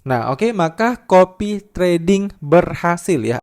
Nah, oke, maka copy trading berhasil ya.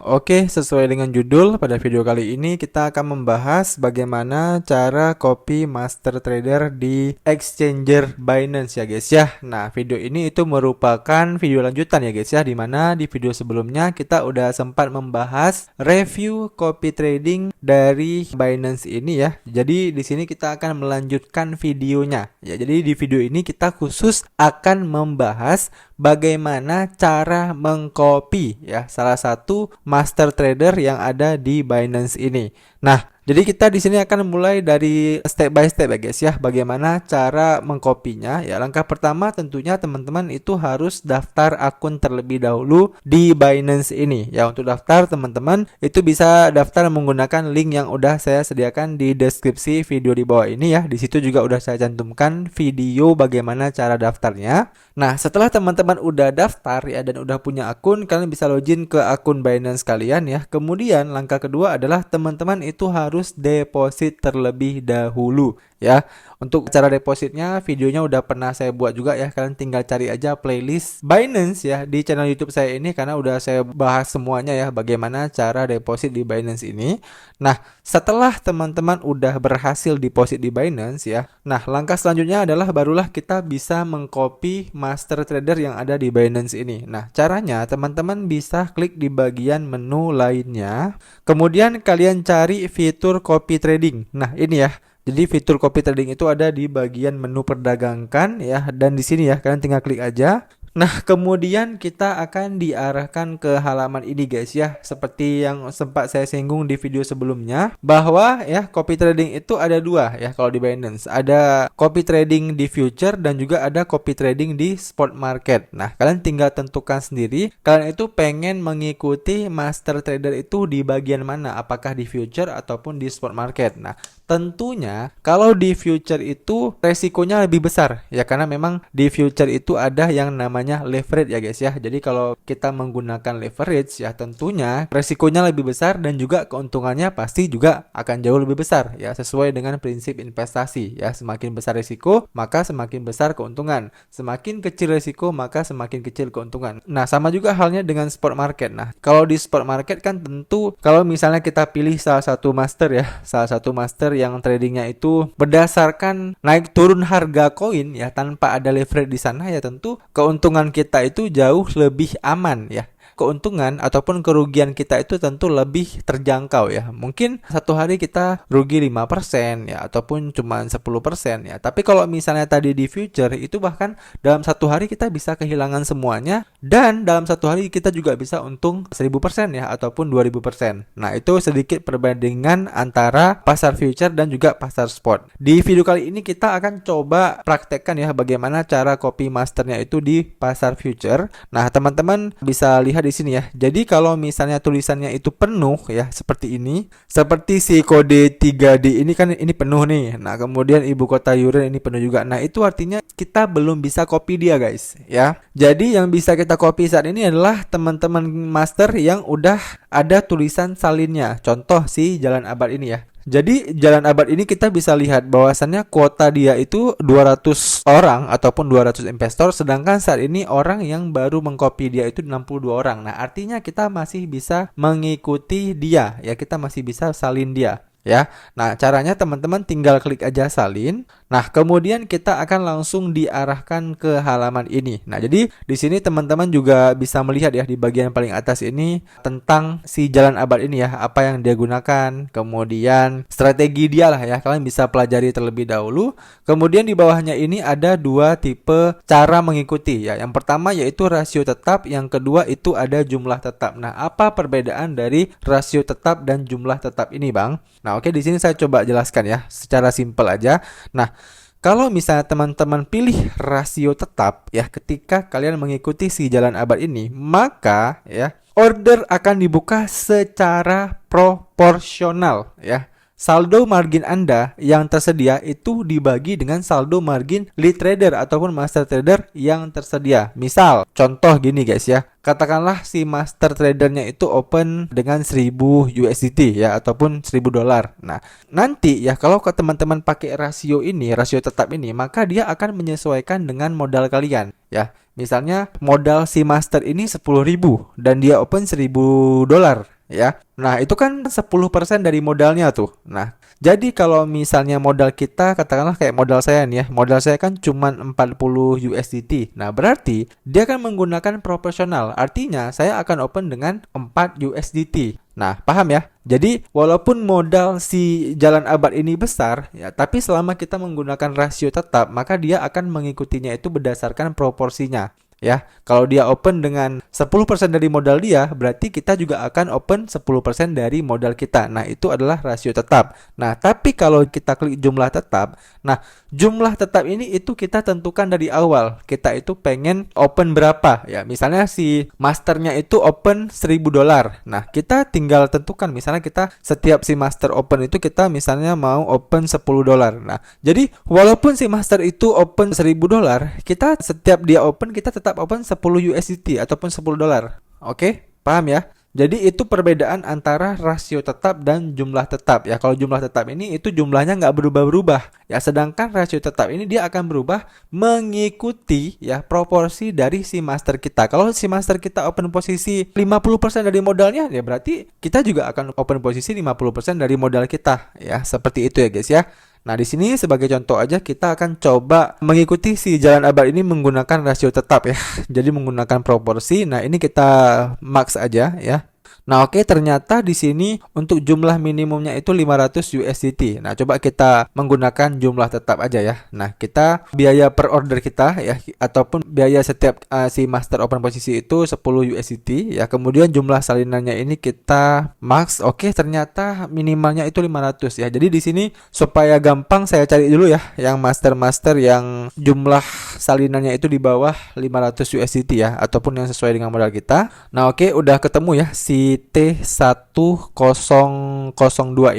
Oke, sesuai dengan judul, pada video kali ini kita akan membahas bagaimana cara copy master trader di exchanger Binance ya guys ya. Nah, video ini itu merupakan video lanjutan ya guys ya, dimana di video sebelumnya kita udah sempat membahas review copy trading dari Binance ini ya. Jadi di sini kita akan melanjutkan videonya. Ya, jadi di video ini kita khusus akan membahas bagaimana cara mengcopy ya salah satu master trader yang ada di Binance ini. Nah, jadi kita di sini akan mulai dari step by step ya guys ya, bagaimana cara mengkopinya. Ya, langkah pertama tentunya teman-teman itu harus daftar akun terlebih dahulu di Binance ini. Ya, untuk daftar teman-teman itu bisa daftar menggunakan link yang udah saya sediakan di deskripsi video di bawah ini ya. Di situ juga udah saya cantumkan video bagaimana cara daftarnya. Nah, setelah teman-teman udah daftar ya dan udah punya akun, kalian bisa login ke akun Binance kalian ya. Kemudian langkah kedua adalah teman-teman itu harus deposit terlebih dahulu ya. Untuk cara depositnya videonya udah pernah saya buat juga ya. Kalian tinggal cari aja playlist Binance ya di channel YouTube saya ini, karena udah saya bahas semuanya ya bagaimana cara deposit di Binance ini. Nah, setelah teman-teman udah berhasil deposit di Binance ya. Nah, langkah selanjutnya adalah barulah kita bisa mengcopy master trader yang ada di Binance ini. Nah, caranya teman-teman bisa klik di bagian menu lainnya. Kemudian kalian cari fitur copy trading. Nah, ini ya. Jadi fitur copy trading itu ada di bagian menu perdagangkan ya, dan di sini ya kalian tinggal klik aja. Nah, kemudian kita akan diarahkan ke halaman ini guys ya. Seperti yang sempat saya singgung di video sebelumnya, bahwa ya copy trading itu ada dua ya kalau di Binance. Ada copy trading di future dan juga ada copy trading di spot market. Nah, kalian tinggal tentukan sendiri kalian itu pengen mengikuti master trader itu di bagian mana, apakah di future ataupun di spot market. Nah, tentunya kalau di future itu resikonya lebih besar ya, karena memang di future itu ada yang namanya leverage ya guys ya. Jadi kalau kita menggunakan leverage ya tentunya resikonya lebih besar dan juga keuntungannya pasti juga akan jauh lebih besar ya, sesuai dengan prinsip investasi ya. Semakin besar risiko maka semakin besar keuntungan, semakin kecil risiko maka semakin kecil keuntungan. Nah, sama juga halnya dengan spot market. Nah, kalau di spot market kan tentu kalau misalnya kita pilih salah satu master ya, salah satu master yang tradingnya itu berdasarkan naik turun harga koin ya tanpa ada leverage di sana, ya tentu keuntungan kita itu jauh lebih aman ya. Keuntungan ataupun kerugian kita itu tentu lebih terjangkau ya. Mungkin satu hari kita rugi 5% ya, ataupun cuma 10% ya. Tapi kalau misalnya tadi di future itu bahkan dalam satu hari kita bisa kehilangan semuanya, dan dalam satu hari kita juga bisa untung 1000% ya, ataupun 2000%. Nah, itu sedikit perbandingan antara pasar future dan juga pasar spot. Di video kali ini kita akan coba praktekkan ya bagaimana cara copy masternya itu di pasar future. Nah, teman-teman bisa lihat di sini ya. Jadi kalau misalnya tulisannya itu penuh ya seperti ini, seperti si kode 3D ini kan ini penuh nih. Nah, kemudian ibu kota Yuran ini penuh juga. Nah, itu artinya kita belum bisa copy dia guys ya. Jadi yang bisa kita copy saat ini adalah teman-teman master yang udah ada tulisan salinnya. Contoh si Jalan Abad ini ya. Jadi Jalan Abad ini kita bisa lihat bahwasannya kuota dia itu 200 orang ataupun 200 investor, sedangkan saat ini orang yang baru mengcopy dia itu 62 orang. Nah, artinya kita masih bisa mengikuti dia ya, kita masih bisa salin dia ya. Nah, caranya teman-teman tinggal klik aja salin. Nah, kemudian kita akan langsung diarahkan ke halaman ini. Nah, jadi di sini teman-teman juga bisa melihat ya di bagian paling atas ini tentang si Jalan Abad ini ya, apa yang dia gunakan, kemudian strategi dia lah ya. Kalian bisa pelajari terlebih dahulu. Kemudian di bawahnya ini ada dua tipe cara mengikuti ya. Yang pertama yaitu rasio tetap, yang kedua itu ada jumlah tetap. Nah, apa perbedaan dari rasio tetap dan jumlah tetap ini, Bang? Nah, oke, di sini saya coba jelaskan ya secara simpel aja. Nah, kalau misalnya teman-teman pilih rasio tetap ya ketika kalian mengikuti si Jalan Abad ini, maka ya order akan dibuka secara proporsional ya. saldo margin Anda yang tersedia itu dibagi dengan saldo margin lead trader ataupun master trader yang tersedia. Misal, contoh gini guys ya. Katakanlah si master tradernya itu open dengan 1000 USDT ya ataupun 1000 dolar. Nah, nanti ya kalau ke teman-teman pakai rasio ini, rasio tetap ini, maka dia akan menyesuaikan dengan modal kalian ya. Misalnya modal si master ini 10.000 dan dia open 1000 dolar ya. Nah, itu kan 10% dari modalnya tuh. Nah, jadi kalau misalnya modal kita katakanlah kayak modal saya nih ya. Modal saya kan cuma 40 USDT. Nah, berarti dia akan menggunakan proporsional. Artinya saya akan open dengan 4 USDT. Nah, paham ya? Jadi, walaupun modal si jalan abad ini besar, ya, tapi selama kita menggunakan rasio tetap, maka dia akan mengikutinya itu berdasarkan proporsinya. Ya, kalau dia open dengan 10% dari modal dia, berarti kita juga akan open 10% dari modal kita. Nah, itu adalah rasio tetap. Nah, tapi kalau kita klik jumlah tetap, nah, jumlah tetap ini itu kita tentukan dari awal. Kita itu pengen open berapa ya. Misalnya si masternya itu open 1000 dolar. Nah, kita tinggal tentukan misalnya kita setiap si master open itu kita misalnya mau open 10 dolar. Nah, jadi walaupun si master itu open 1000 dolar, kita setiap dia open kita tetap open 10 USDT ataupun 10 dolar. Oke, paham ya? Jadi itu perbedaan antara rasio tetap dan jumlah tetap ya. Kalau jumlah tetap ini itu jumlahnya nggak berubah-berubah ya. Sedangkan rasio tetap ini dia akan berubah mengikuti ya proporsi dari si master kita. Kalau si master kita open posisi 50% dari modalnya ya berarti kita juga akan open posisi 50% dari modal kita ya. Seperti itu ya guys ya. Nah, di sini sebagai contoh aja kita akan coba mengikuti si jalan abad ini menggunakan rasio tetap ya. Jadi menggunakan proporsi. Nah, ini kita max aja ya. Nah, oke, ternyata di sini untuk jumlah minimumnya itu 500 USDT. Nah, coba kita menggunakan jumlah tetap aja ya. Nah, kita biaya per order kita ya ataupun biaya setiap si master open posisi itu 10 USDT ya. Kemudian jumlah salinannya ini kita max. Oke, ternyata minimalnya itu 500 ya. Jadi di sini supaya gampang saya cari dulu ya yang master-master yang jumlah salinannya itu di bawah 500 USDT ya ataupun yang sesuai dengan modal kita. Nah, oke, udah ketemu ya si T1002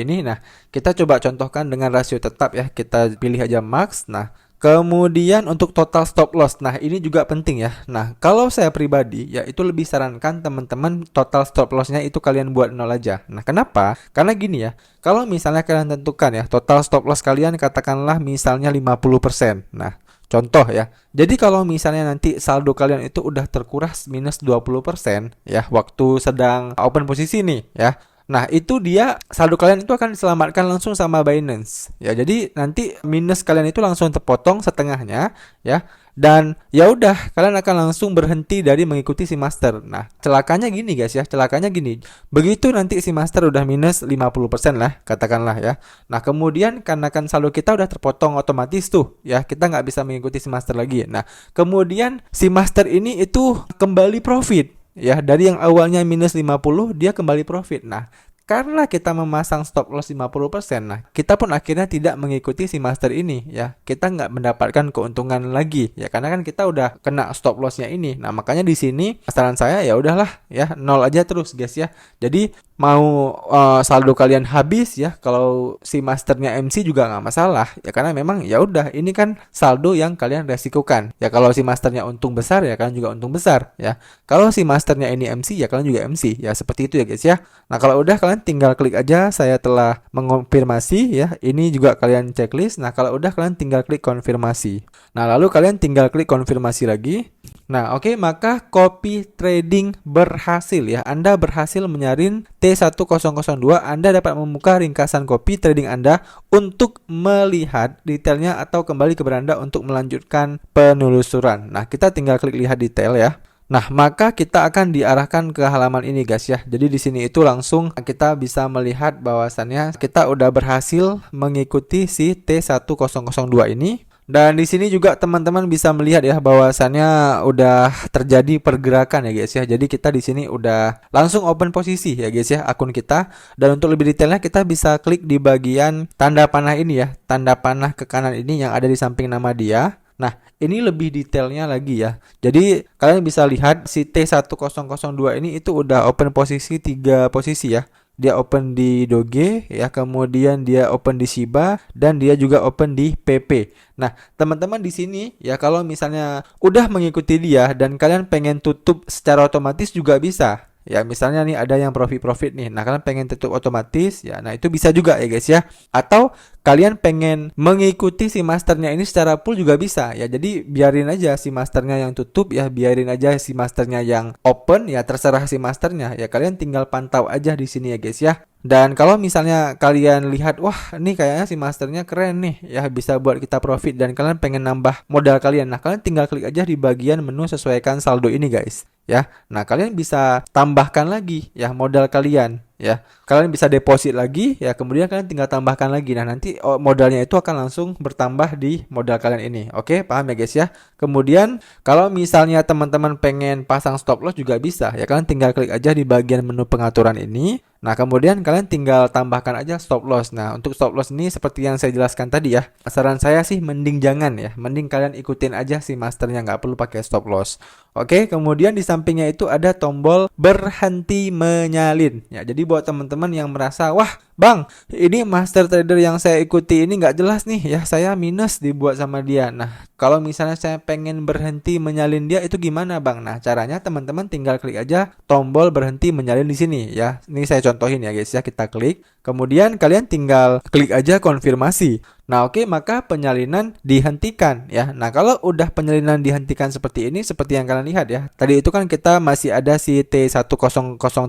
ini. Nah, kita coba contohkan dengan rasio tetap ya. Kita pilih aja max. Nah, kemudian untuk total stop loss. Nah, ini juga penting ya. Nah, kalau saya pribadi ya itu lebih sarankan teman-teman total stop lossnya itu kalian buat 0 aja. Nah, kenapa? Karena gini ya. Kalau misalnya kalian tentukan ya total stop loss kalian katakanlah misalnya 50%. Nah, contoh ya. Jadi kalau misalnya nanti saldo kalian itu udah terkuras minus 20% ya waktu sedang open posisi nih ya. Nah, itu dia saldo kalian itu akan diselamatkan langsung sama Binance. Ya, jadi nanti minus kalian itu langsung terpotong setengahnya ya. Dan ya udah kalian akan langsung berhenti dari mengikuti si master. Nah, celakanya gini guys ya, celakanya gini. Begitu nanti si master udah minus 50% lah, katakanlah ya. Nah, kemudian karena kan saldo kita udah terpotong otomatis tuh ya, kita nggak bisa mengikuti si master lagi. Nah, kemudian si master ini itu kembali profit. Ya, dari yang awalnya minus 50 dia kembali profit. Nah, karena kita memasang stop loss 50%, nah kita pun akhirnya tidak mengikuti si master ini ya. Kita nggak mendapatkan keuntungan lagi ya karena kan kita udah kena stop lossnya ini. Nah, makanya di sini saran saya ya udahlah ya 0 aja terus guys ya. Jadi mau saldo kalian habis ya kalau si masternya MC juga nggak masalah ya karena memang ya udah ini kan saldo yang kalian resikokan ya. Kalau si masternya untung besar ya kalian juga untung besar ya. Kalau si masternya ini MC ya kalian juga MC ya, seperti itu ya guys ya. Nah, kalau udah kalian tinggal klik aja saya telah mengonfirmasi ya. Ini juga kalian checklist. Nah, kalau udah kalian tinggal klik konfirmasi. Nah, lalu kalian tinggal klik konfirmasi lagi. Nah, oke, maka copy trading berhasil ya. Anda berhasil menyaring T1002. Anda dapat membuka ringkasan copy trading Anda untuk melihat detailnya atau kembali ke beranda untuk melanjutkan penelusuran. Nah, kita tinggal klik lihat detail ya. Nah, maka kita akan diarahkan ke halaman ini guys ya. Jadi di sini itu langsung kita bisa melihat bahwasannya kita udah berhasil mengikuti si T1002 ini. Dan di sini juga teman-teman bisa melihat ya bahwasannya udah terjadi pergerakan ya guys ya. Jadi kita di sini udah langsung open posisi ya guys ya akun kita. Dan untuk lebih detailnya kita bisa klik di bagian tanda panah ini ya. Tanda panah ke kanan ini yang ada di samping nama dia. Nah, ini lebih detailnya lagi ya. Jadi kalian bisa lihat si T1002 ini itu udah open posisi 3 posisi ya. dia open di Doge ya, kemudian dia open di Shiba, dan dia juga open di PP. Nah, teman-teman di sini ya, kalau misalnya udah mengikuti dia dan kalian pengen tutup secara otomatis juga bisa. Ya, misalnya nih ada yang profit nih. Nah, kalian pengen tutup otomatis ya. Nah, itu bisa juga ya guys ya. Atau kalian pengen mengikuti si masternya ini secara full juga bisa ya. Jadi biarin aja si masternya yang tutup ya, biarin aja si masternya yang open ya, terserah si masternya ya. Kalian tinggal pantau aja di sini ya guys ya. Dan kalau misalnya kalian lihat, wah ini kayaknya si masternya keren nih ya, bisa buat kita profit, dan kalian pengen nambah modal kalian. Nah, kalian tinggal klik aja di bagian menu sesuaikan saldo ini guys ya. Nah, kalian bisa tambahkan lagi ya modal kalian ya. Kalian bisa deposit lagi ya, kemudian kalian tinggal tambahkan lagi. Nah, nanti modalnya itu akan langsung bertambah di modal kalian ini. Oke, paham ya guys ya. Kemudian kalau misalnya teman-teman pengen pasang stop loss juga bisa ya, kalian tinggal klik aja di bagian menu pengaturan ini. Nah, kemudian kalian tinggal tambahkan aja stop loss. Nah, untuk stop loss ini seperti yang saya jelaskan tadi ya, saran saya sih mending jangan ya, mending kalian ikutin aja si masternya, nggak perlu pakai stop loss. Oke, kemudian di sampingnya itu ada tombol berhenti menyalin ya. Jadi buat teman-teman yang merasa, wah bang, ini master trader yang saya ikuti ini nggak jelas nih ya, saya minus dibuat sama dia. Nah, kalau misalnya saya pengen berhenti menyalin dia, itu gimana bang? Nah, caranya teman-teman tinggal klik aja tombol berhenti menyalin di sini ya. Ini saya contohin ya guys ya, kita klik. Kemudian kalian tinggal klik aja konfirmasi. Nah, oke, maka penyalinan dihentikan ya. Nah, kalau udah penyalinan dihentikan seperti ini, seperti yang kalian lihat ya. Tadi itu kan kita masih ada si T100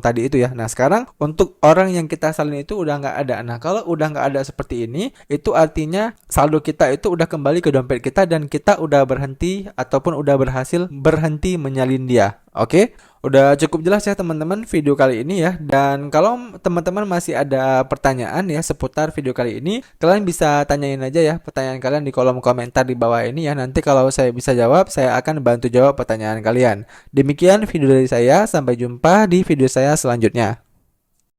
tadi itu ya. Nah, sekarang untuk orang yang kita salin itu udah nggak ada. Nah, kalau udah nggak ada seperti ini, itu artinya saldo kita itu udah kembali ke dompet kita dan kita udah berhenti ataupun udah berhasil berhenti menyalin dia. Oke, udah cukup jelas ya teman-teman video kali ini ya. Dan kalau teman-teman masih ada pertanyaan ya seputar video kali ini, kalian bisa tanyain aja ya pertanyaan kalian di kolom komentar di bawah ini ya. Nanti kalau saya bisa jawab, saya akan bantu jawab pertanyaan kalian. Demikian video dari saya, sampai jumpa di video saya selanjutnya.